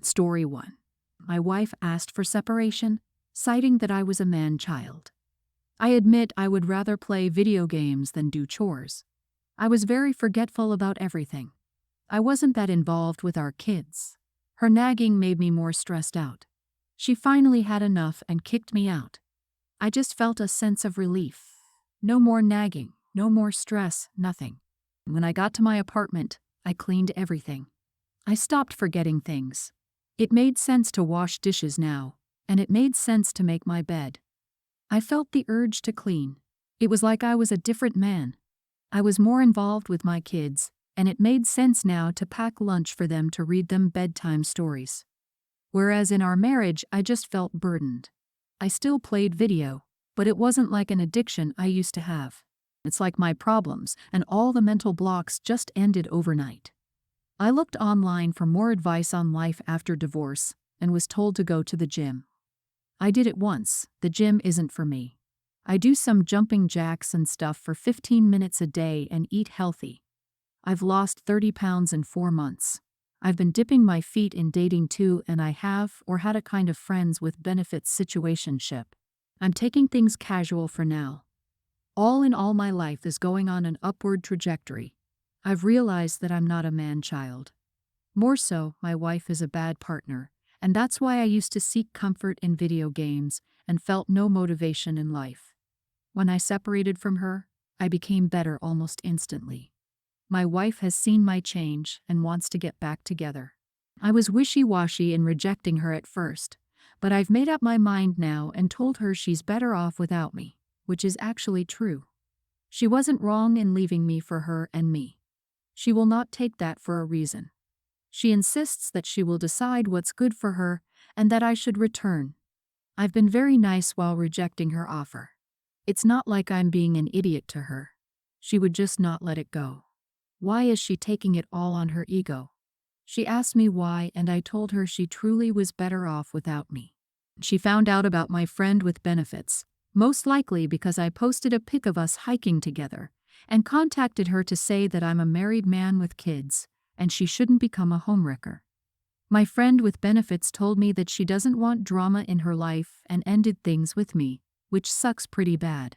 Story 1. My wife asked for separation, citing that I was a man-child. I admit I would rather play video games than do chores. I was very forgetful about everything. I wasn't that involved with our kids. Her nagging made me more stressed out. She finally had enough and kicked me out. I just felt a sense of relief. No more nagging, no more stress, nothing. When I got to my apartment, I cleaned everything. I stopped forgetting things. It made sense to wash dishes now, and it made sense to make my bed. I felt the urge to clean. It was like I was a different man. I was more involved with my kids, and it made sense now to pack lunch for them to read them bedtime stories. Whereas in our marriage, I just felt burdened. I still played video, but it wasn't like an addiction I used to have. It's like my problems and all the mental blocks just ended overnight. I looked online for more advice on life after divorce and was told to go to the gym. I did it once. The gym isn't for me. I do some jumping jacks and stuff for 15 minutes a day and eat healthy. I've lost 30 pounds in 4 months. I've been dipping my feet in dating too, and I have or had a kind of friends with benefits situationship. I'm taking things casual for now. All in all, my life is going on an upward trajectory. I've realized that I'm not a man-child. More so, my wife is a bad partner, and that's why I used to seek comfort in video games and felt no motivation in life. When I separated from her, I became better almost instantly. My wife has seen my change and wants to get back together. I was wishy-washy in rejecting her at first, but I've made up my mind now and told her she's better off without me, which is actually true. She wasn't wrong in leaving me for her and me. She will not take that for a reason. She insists that she will decide what's good for her and that I should return. I've been very nice while rejecting her offer. It's not like I'm being an idiot to her. She would just not let it go. Why is she taking it all on her ego? She asked me why, and I told her she truly was better off without me. She found out about my friend with benefits, most likely because I posted a pic of us hiking together, and contacted her to say that I'm a married man with kids, and she shouldn't become a homewrecker. My friend with benefits told me that she doesn't want drama in her life and ended things with me, which sucks pretty bad.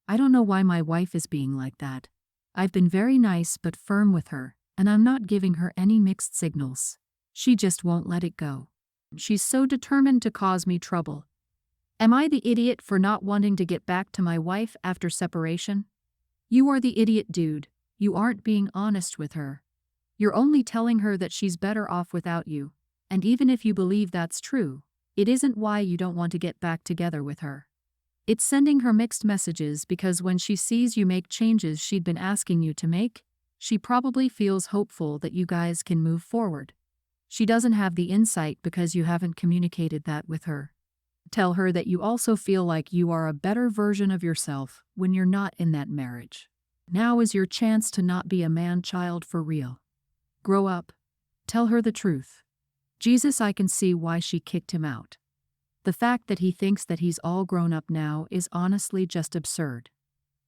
I don't know why my wife is being like that. I've been very nice but firm with her, and I'm not giving her any mixed signals. She just won't let it go. She's so determined to cause me trouble. Am I the idiot for not wanting to get back to my wife after separation? You are the idiot, dude. You aren't being honest with her. You're only telling her that she's better off without you, and even if you believe that's true, it isn't why you don't want to get back together with her. It's sending her mixed messages because when she sees you make changes she'd been asking you to make, she probably feels hopeful that you guys can move forward. She doesn't have the insight because you haven't communicated that with her. Tell her that you also feel like you are a better version of yourself when you're not in that marriage. Now is your chance to not be a man-child for real. Grow up. Tell her the truth. Jesus, I can see why she kicked him out. The fact that he thinks that he's all grown up now is honestly just absurd.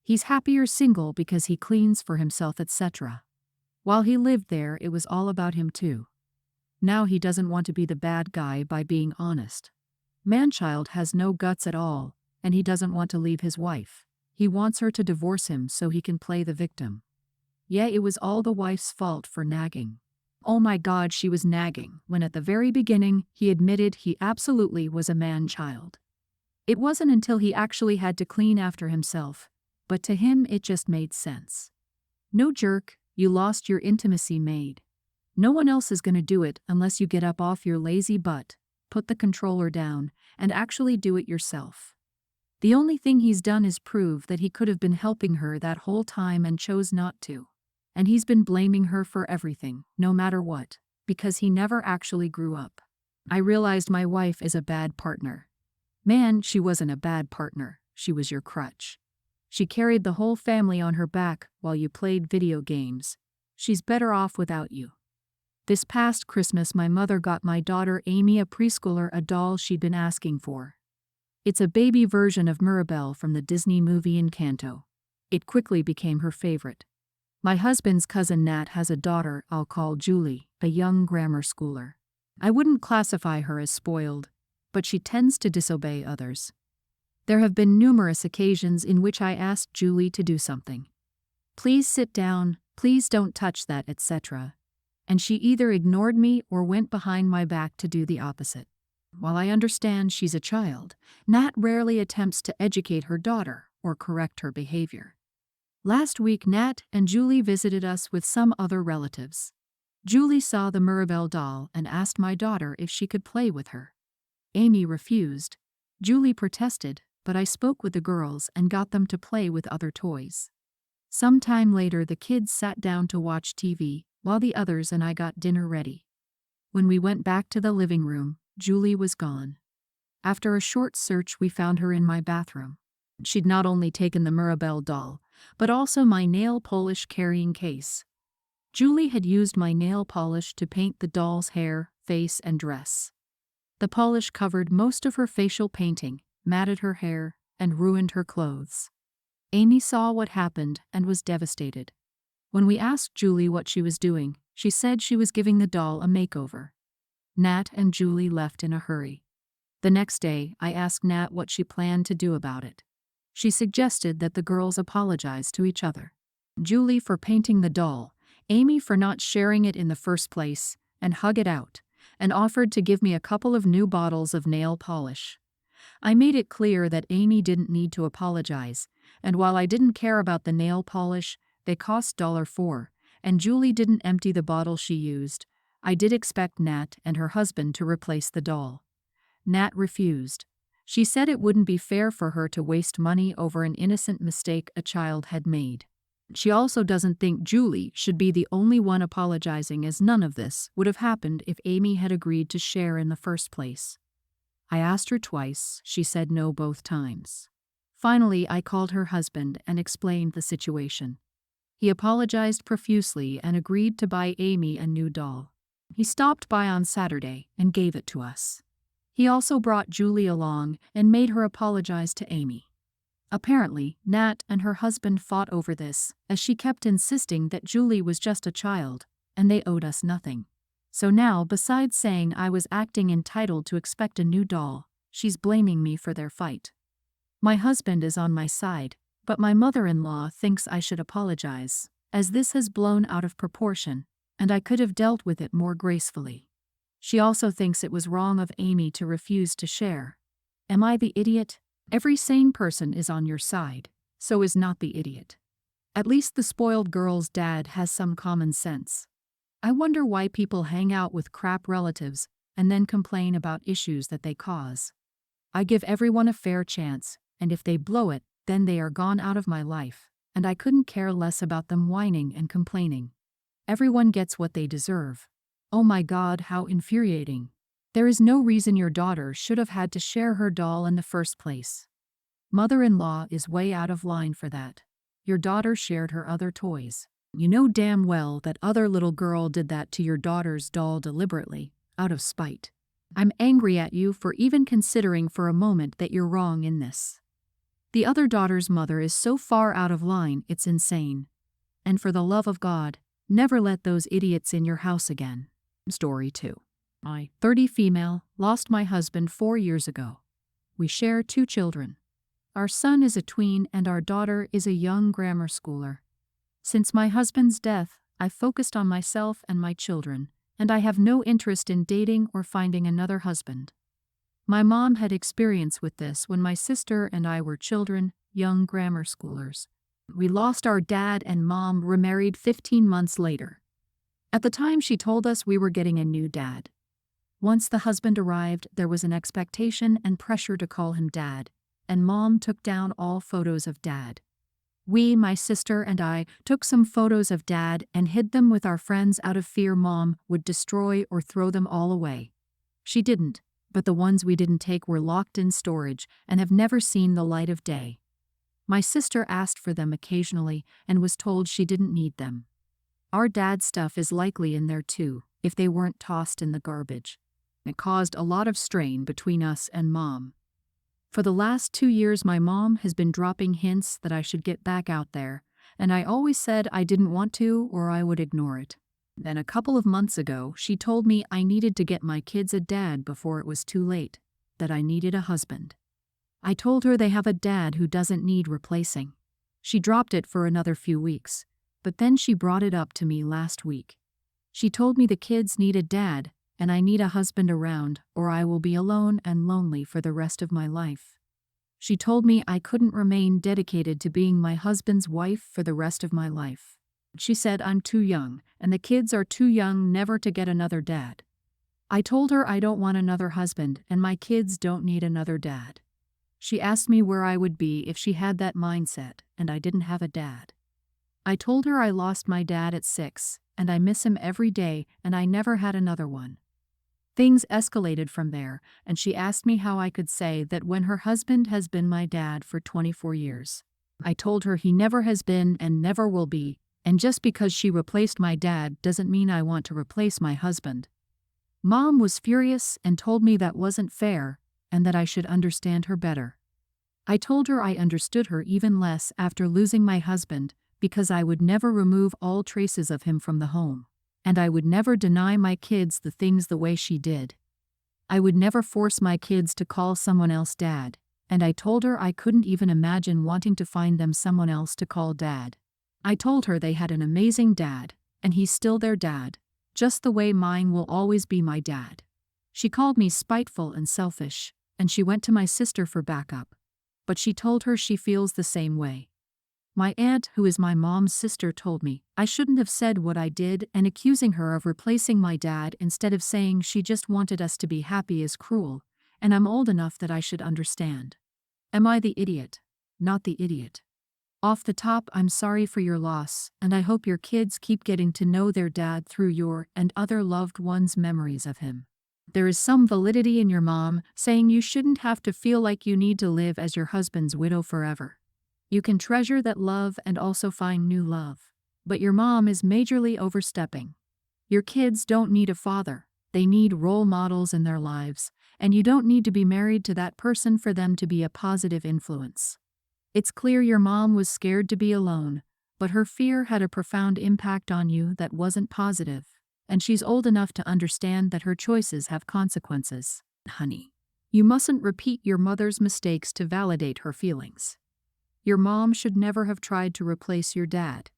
He's happier single because he cleans for himself, etc. While he lived there, it was all about him too. Now he doesn't want to be the bad guy by being honest. Manchild has no guts at all, and he doesn't want to leave his wife. He wants her to divorce him so he can play the victim. Yeah, it was all the wife's fault for nagging. Oh my God, she was nagging, when at the very beginning he admitted he absolutely was a man-child. It wasn't until he actually had to clean after himself, but to him it just made sense. No, jerk, you lost your intimacy maid. No one else is gonna do it unless you get up off your lazy butt, put the controller down, and actually do it yourself. The only thing he's done is prove that he could have been helping her that whole time and chose not to. And he's been blaming her for everything, no matter what, because he never actually grew up. I realized my wife is a bad partner. Man, she wasn't a bad partner, she was your crutch. She carried the whole family on her back while you played video games. She's better off without you. This past Christmas my mother got my daughter Amy, a preschooler, a doll she'd been asking for. It's a baby version of Mirabelle from the Disney movie Encanto. It quickly became her favorite. My husband's cousin Nat has a daughter I'll call Julie, a young grammar schooler. I wouldn't classify her as spoiled, but she tends to disobey others. There have been numerous occasions in which I asked Julie to do something. Please sit down, please don't touch that, etc. And she either ignored me or went behind my back to do the opposite. While I understand she's a child, Nat rarely attempts to educate her daughter or correct her behavior. Last week, Nat and Julie visited us with some other relatives. Julie saw the Mirabelle doll and asked my daughter if she could play with her. Amy refused. Julie protested, but I spoke with the girls and got them to play with other toys. Sometime later, the kids sat down to watch TV, while the others and I got dinner ready. When we went back to the living room, Julie was gone. After a short search, we found her in my bathroom. She'd not only taken the Mirabelle doll, but also my nail polish carrying case. Julie had used my nail polish to paint the doll's hair, face, and dress. The polish covered most of her facial painting, matted her hair, and ruined her clothes. Amy saw what happened and was devastated. When we asked Julie what she was doing, she said she was giving the doll a makeover. Nat and Julie left in a hurry. The next day, I asked Nat what she planned to do about it. She suggested that the girls apologize to each other. Julie for painting the doll, Amy for not sharing it in the first place, and hug it out, and offered to give me a couple of new bottles of nail polish. I made it clear that Amy didn't need to apologize, and while I didn't care about the nail polish, they cost $4, and Julie didn't empty the bottle she used. I did expect Nat and her husband to replace the doll. Nat refused. She said it wouldn't be fair for her to waste money over an innocent mistake a child had made. She also doesn't think Julie should be the only one apologizing, as none of this would have happened if Amy had agreed to share in the first place. I asked her twice, she said no both times. Finally, I called her husband and explained the situation. He apologized profusely and agreed to buy Amy a new doll. He stopped by on Saturday and gave it to us. He also brought Julie along and made her apologize to Amy. Apparently, Nat and her husband fought over this, as she kept insisting that Julie was just a child, and they owed us nothing. So now, besides saying I was acting entitled to expect a new doll, she's blaming me for their fight. My husband is on my side, but my mother-in-law thinks I should apologize, as this has blown out of proportion, and I could have dealt with it more gracefully. She also thinks it was wrong of Amy to refuse to share. Am I the idiot? Every sane person is on your side, so is not the idiot. At least the spoiled girl's dad has some common sense. I wonder why people hang out with crap relatives and then complain about issues that they cause. I give everyone a fair chance, and if they blow it, then they are gone out of my life, and I couldn't care less about them whining and complaining. Everyone gets what they deserve. Oh my God, how infuriating. There is no reason your daughter should have had to share her doll in the first place. Mother-in-law is way out of line for that. Your daughter shared her other toys. You know damn well that other little girl did that to your daughter's doll deliberately, out of spite. I'm angry at you for even considering for a moment that you're wrong in this. The other daughter's mother is so far out of line, it's insane. And for the love of God, never let those idiots in your house again. Story 2. I, 30 female, lost my husband 4 years ago. We share 2 children. Our son is a tween and our daughter is a young grammar schooler. Since my husband's death, I've focused on myself and my children, and I have no interest in dating or finding another husband. My mom had experience with this when my sister and I were children, young grammar schoolers. We lost our dad and mom remarried 15 months later. At the time, she told us we were getting a new dad. Once the husband arrived, there was an expectation and pressure to call him dad, and mom took down all photos of dad. We, my sister and I, took some photos of dad and hid them with our friends out of fear mom would destroy or throw them all away. She didn't, but the ones we didn't take were locked in storage and have never seen the light of day. My sister asked for them occasionally and was told she didn't need them. Our dad's stuff is likely in there too, if they weren't tossed in the garbage. It caused a lot of strain between us and mom. For the last 2 years, my mom has been dropping hints that I should get back out there, and I always said I didn't want to or I would ignore it. Then a couple of months ago, she told me I needed to get my kids a dad before it was too late, that I needed a husband. I told her they have a dad who doesn't need replacing. She dropped it for another few weeks, but then she brought it up to me last week. She told me the kids need a dad, and I need a husband around, or I will be alone and lonely for the rest of my life. She told me I couldn't remain dedicated to being my husband's wife for the rest of my life. She said I'm too young, and the kids are too young never to get another dad. I told her I don't want another husband, and my kids don't need another dad. She asked me where I would be if she had that mindset, and I didn't have a dad. I told her I lost my dad at 6, and I miss him every day, and I never had another one. Things escalated from there, and she asked me how I could say that when her husband has been my dad for 24 years. I told her he never has been and never will be, and just because she replaced my dad doesn't mean I want to replace my husband. Mom was furious and told me that wasn't fair, and that I should understand her better. I told her I understood her even less after losing my husband, because I would never remove all traces of him from the home. And I would never deny my kids the things the way she did. I would never force my kids to call someone else dad, and I told her I couldn't even imagine wanting to find them someone else to call dad. I told her they had an amazing dad, and he's still their dad, just the way mine will always be my dad. She called me spiteful and selfish, and she went to my sister for backup. But she told her she feels the same way. My aunt, who is my mom's sister, told me I shouldn't have said what I did, and accusing her of replacing my dad instead of saying she just wanted us to be happy is cruel, and I'm old enough that I should understand. Am I the idiot? Not the idiot. Off the top, I'm sorry for your loss, and I hope your kids keep getting to know their dad through your and other loved ones' memories of him. There is some validity in your mom saying you shouldn't have to feel like you need to live as your husband's widow forever. You can treasure that love and also find new love. But your mom is majorly overstepping. Your kids don't need a father, they need role models in their lives, and you don't need to be married to that person for them to be a positive influence. It's clear your mom was scared to be alone, but her fear had a profound impact on you that wasn't positive, and she's old enough to understand that her choices have consequences. Honey, you mustn't repeat your mother's mistakes to validate her feelings. Your mom should never have tried to replace your dad.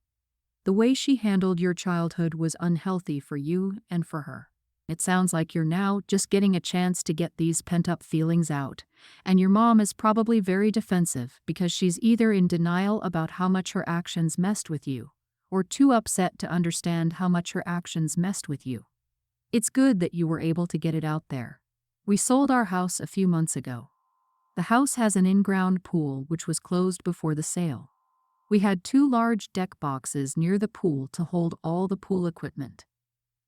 The way she handled your childhood was unhealthy for you and for her. It sounds like you're now just getting a chance to get these pent-up feelings out, and your mom is probably very defensive because she's either in denial about how much her actions messed with you, or too upset to understand how much her actions messed with you. It's good that you were able to get it out there. We sold our house a few months ago. The house has an in-ground pool which was closed before the sale. We had 2 large deck boxes near the pool to hold all the pool equipment.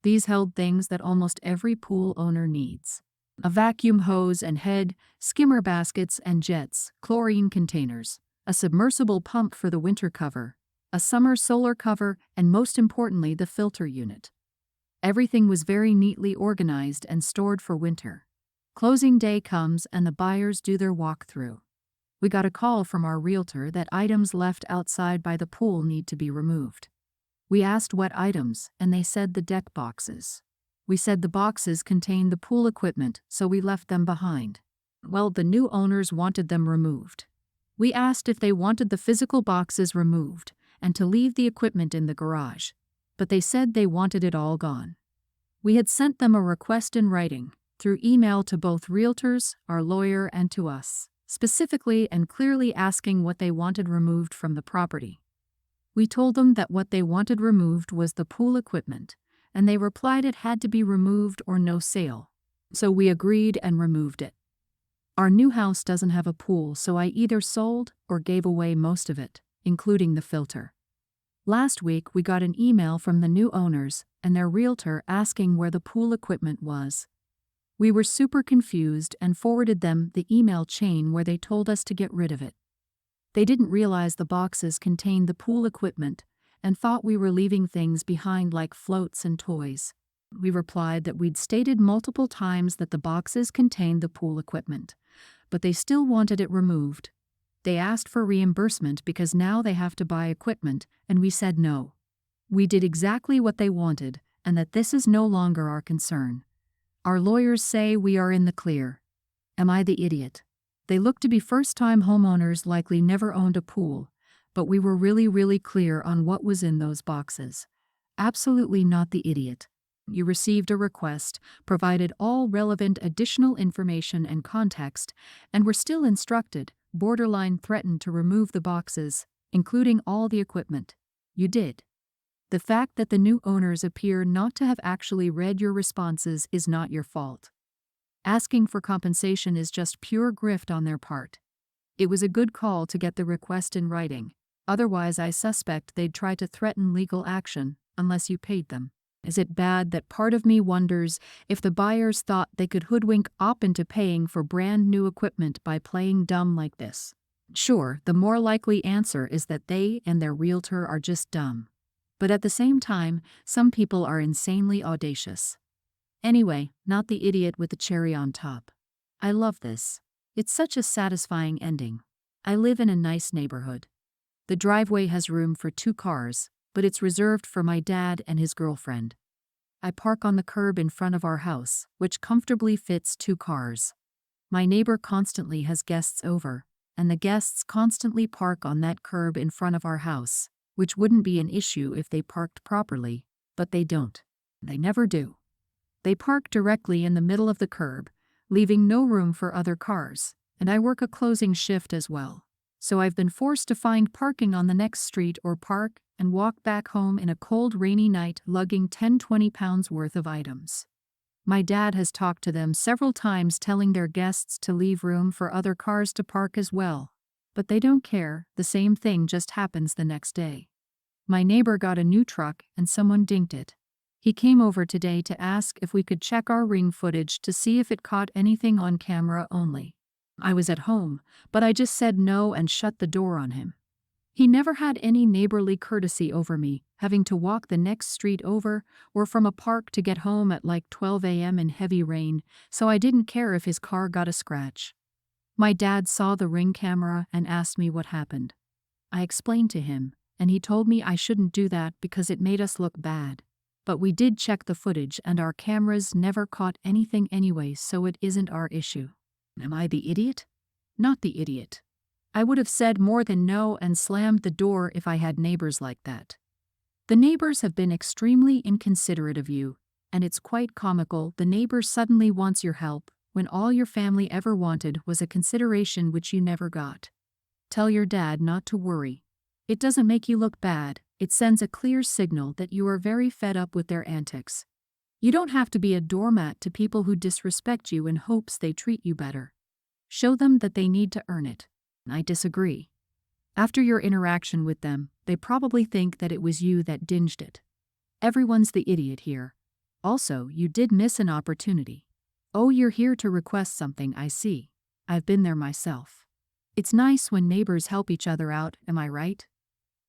These held things that almost every pool owner needs: a vacuum hose and head, skimmer baskets and jets, chlorine containers, a submersible pump for the winter cover, a summer solar cover, and most importantly, the filter unit. Everything was very neatly organized and stored for winter. Closing day comes and the buyers do their walkthrough. We got a call from our realtor that items left outside by the pool need to be removed. We asked what items, and they said the deck boxes. We said the boxes contained the pool equipment, so we left them behind. Well, the new owners wanted them removed. We asked if they wanted the physical boxes removed and to leave the equipment in the garage, but they said they wanted it all gone. We had sent them a request in writing, through email to both realtors, our lawyer, and to us, specifically and clearly asking what they wanted removed from the property. We told them that what they wanted removed was the pool equipment, and they replied it had to be removed or no sale. So we agreed and removed it. Our new house doesn't have a pool, so I either sold or gave away most of it, including the filter. Last week we got an email from the new owners and their realtor asking where the pool equipment was. We were super confused and forwarded them the email chain where they told us to get rid of it. They didn't realize the boxes contained the pool equipment and thought we were leaving things behind like floats and toys. We replied that we'd stated multiple times that the boxes contained the pool equipment, but they still wanted it removed. They asked for reimbursement because now they have to buy equipment, and we said no. We did exactly what they wanted, and that this is no longer our concern. Our lawyers say we are in the clear. Am I the idiot? They look to be first-time homeowners, likely never owned a pool, but we were really clear on what was in those boxes. Absolutely not the idiot. You received a request, provided all relevant additional information and context, and were still instructed, borderline threatened, to remove the boxes, including all the equipment. You did. The fact that the new owners appear not to have actually read your responses is not your fault. Asking for compensation is just pure grift on their part. It was a good call to get the request in writing. Otherwise, I suspect they'd try to threaten legal action unless you paid them. Is it bad that part of me wonders if the buyers thought they could hoodwink op into paying for brand new equipment by playing dumb like this? Sure, the more likely answer is that they and their realtor are just dumb. But at the same time, some people are insanely audacious. Anyway, not the idiot with the cherry on top. I love this. It's such a satisfying ending. I live in a nice neighborhood. The driveway has room for 2 cars, but it's reserved for my dad and his girlfriend. I park on the curb in front of our house, which comfortably fits 2 cars. My neighbor constantly has guests over, and the guests constantly park on that curb in front of our house, which wouldn't be an issue if they parked properly, but they don't. They never do. They park directly in the middle of the curb, leaving no room for other cars, and I work a closing shift as well. So I've been forced to find parking on the next street or park and walk back home in a cold, rainy night lugging 10-20 pounds worth of items. My dad has talked to them several times, telling their guests to leave room for other cars to park as well. But they don't care. The same thing just happens the next day. My neighbor got a new truck and someone dinked it. He came over today to ask if we could check our ring footage to see if it caught anything on camera only. I was at home, but I just said no and shut the door on him. He never had any neighborly courtesy over me, having to walk the next street over or from a park to get home at like 12 a.m. in heavy rain, so I didn't care if his car got a scratch. My dad saw the ring camera and asked me what happened. I explained to him, and he told me I shouldn't do that because it made us look bad. But we did check the footage and our cameras never caught anything anyway, so it isn't our issue. Am I the idiot? Not the idiot. I would have said more than no and slammed the door if I had neighbors like that. The neighbors have been extremely inconsiderate of you, and it's quite comical. The neighbor suddenly wants your help when all your family ever wanted was a consideration which you never got. Tell your dad not to worry. It doesn't make you look bad. It sends a clear signal that you are very fed up with their antics. You don't have to be a doormat to people who disrespect you in hopes they treat you better. Show them that they need to earn it. I disagree. After your interaction with them, they probably think that it was you that dinged it. Everyone's the idiot here. Also, you did miss an opportunity. Oh, you're here to request something, I see. I've been there myself. It's nice when neighbors help each other out, am I right?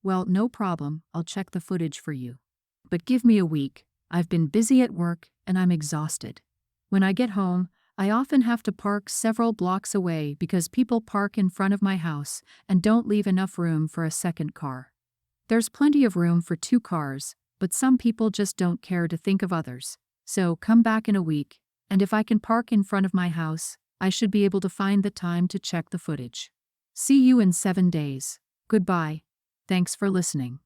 Well, no problem, I'll check the footage for you. But give me a week. I've been busy at work and I'm exhausted. When I get home, I often have to park several blocks away because people park in front of my house and don't leave enough room for a second car. There's plenty of room for 2 cars, but some people just don't care to think of others. So come back in a week, and if I can park in front of my house, I should be able to find the time to check the footage. See you in 7 days. Goodbye. Thanks for listening.